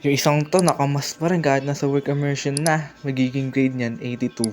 Yung isang to, nakamas pa rin kahit nasa work immersion na. Magiging grade niyan, 82.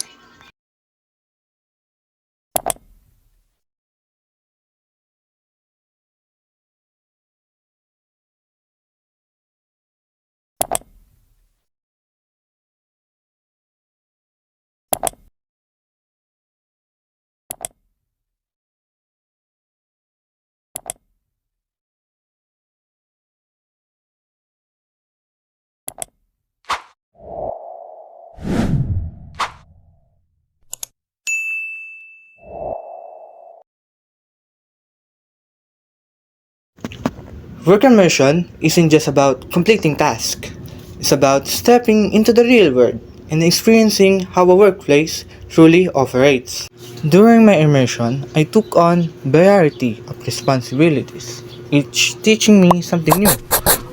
Work immersion isn't just about completing tasks. It's about stepping into the real world and experiencing how a workplace truly operates. During my immersion, I took on variety of responsibilities, each teaching me something new.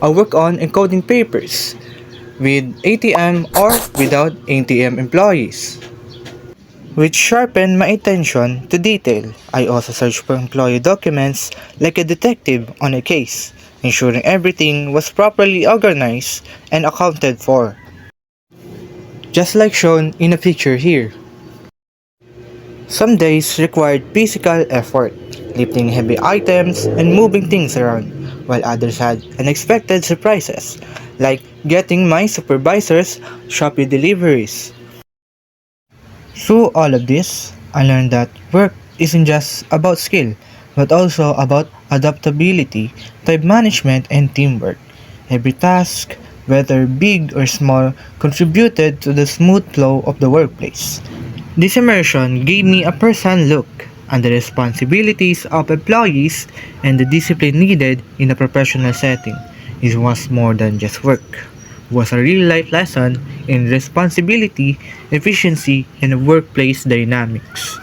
I work on encoding papers with ATM or without ATM employees, which sharpened my attention to detail. I also searched for employee documents like a detective on a case, ensuring everything was properly organized and accounted for, just like shown in the picture here. Some days required physical effort, lifting heavy items and moving things around, while others had unexpected surprises, like getting my supervisor's Shopee deliveries. Through all of this, I learned that work isn't just about skill, but also about adaptability, time management, and teamwork. Every task, whether big or small, contributed to the smooth flow of the workplace. This immersion gave me a first-hand look at the responsibilities of employees and the discipline needed in a professional setting. It was more than just work. It was a real-life lesson in responsibility, efficiency, and workplace dynamics.